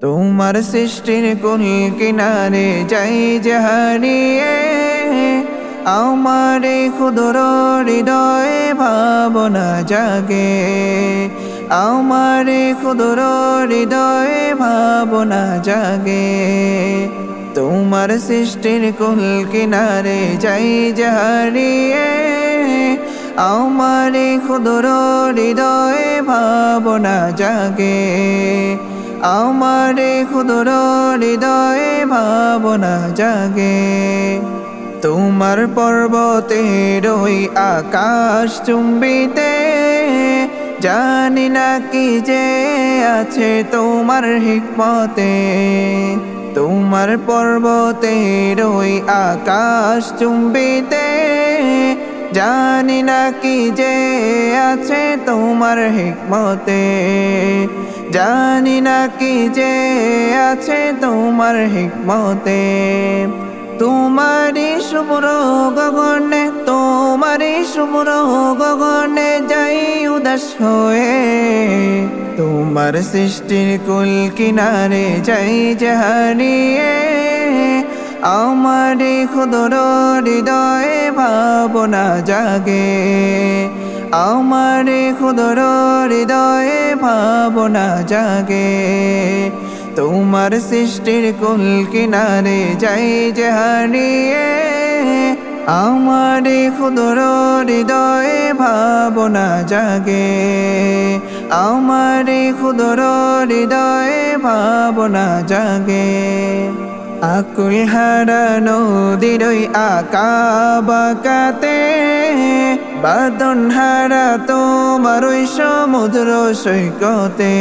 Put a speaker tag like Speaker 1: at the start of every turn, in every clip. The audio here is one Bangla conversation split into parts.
Speaker 1: তোমার সৃষ্টির কুল কিনারে যাই যে হারিয়ে, আমার এই ক্ষুদ্র হৃদয়ে ভাবনা জাগে, আমার এই ক্ষুদ্র হৃদয়ে ভাবনা জাগে। তোমার সৃষ্টির কুল কিনারে যাই যে হারিয়ে, আমার এই ক্ষুদ্র হৃদয়ে ভাবনা জাগে, আমার এই ক্ষুদ্র হৃদয়ে ভাবনা জাগে। তোমার পর্বতের ওই আকাশ চুম্বিতে, জানি না কি যে আছে তোমার হিকমতে। তোমার পর্বতের ওই আকাশ চুম্বিতে, জানি না কি যে আছে তোমার হিকমতে, জানি না কি যে আছে তোমার হিকমতে। তোমারি শুভ্র গগনে, তোমারি শুভ্র গগনে যাই উদাস হয়ে, তোমার সৃষ্টির কুল কিনারে যাই যে হারিয়ে, আমার এই ক্ষুদ্র হৃদয়ে ভাবনা জাগে, আমার এই ক্ষুদ্র হৃদয়ে ভাবনা জাগে। তোমার সৃষ্টির কুল কিনারে যাই যে হারিয়ে, আমার এই ক্ষুদ্র হৃদয়ে ভাবনা জাগে, আমার এই ক্ষুদ্র হৃদয়ে ভাবনা জাগে। আকুল হারানো দিরই আঁকা বাঁকাতে, বাঁধন হারা তোমার ওই সমুদ্র সৈকতে।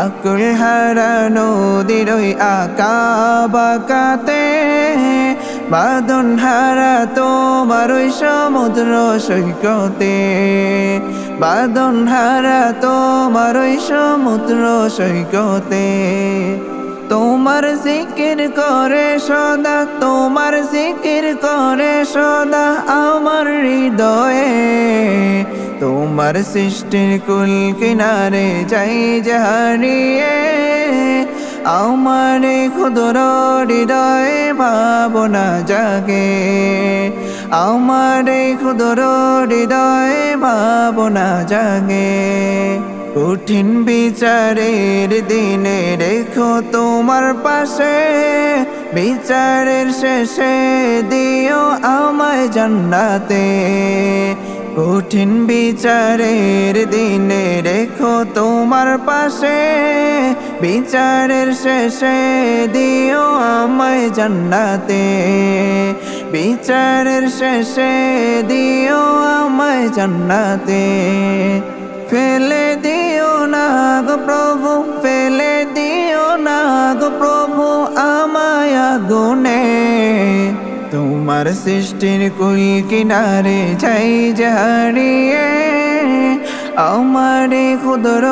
Speaker 1: আকুল হারানো দিরই আঁকা বাঁকাতে, বাঁধন হারা তোমার ওই সমুদ্র সৈকতে, বাঁধন হারা তোমার ওই সমুদ্র সৈকতে। তোমার জিকির করে সদা, তোমার জিকির করে সদা আমার হৃদয়ে, তোমার সৃষ্টির কুল কিনারে যাই যে হারিয়ে, আমার এই ক্ষুদ্র হৃদয়ে ভাবনা জাগে, আমার এই ক্ষুদ্র হৃদয়ে ভাবনা জাগে। কঠিন বিচারের দিনে রেখো তোমার পাশে, বিচারের শেষে দিও আমায় জান্নাতে। কঠিন বিচারের দিনে রেখো তোমার পাশে, বিচারের শেষে দিও আমায় জান্নাতে, বিচারের শেষে দিও আমায় জান্নাতে। ফেলে দিও না গো প্রভু, ফেলে দিও না গো প্রভু আমায় আগুনে, তোমার সৃষ্টির কুল কিনারে যাই যে হারিয়ে, আমার এই ক্ষুদ্র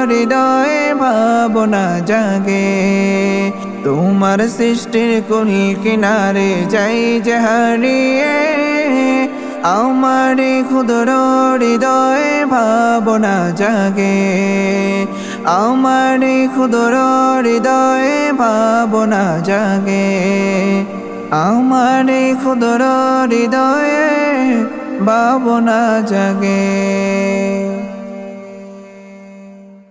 Speaker 1: হৃদয়ে ভাবনা জাগে, তোমার সৃষ্টির কুল কিনারে যাই যে হারিয়ে, আমার এই ক্ষুদ্র হৃদয়ে ভাবনা জাগে, আমার এই ক্ষুদ্র হৃদয়ে ভাবনা জাগে, আমার এই ক্ষুদ্র হৃদয়ে ভাবনা জাগে।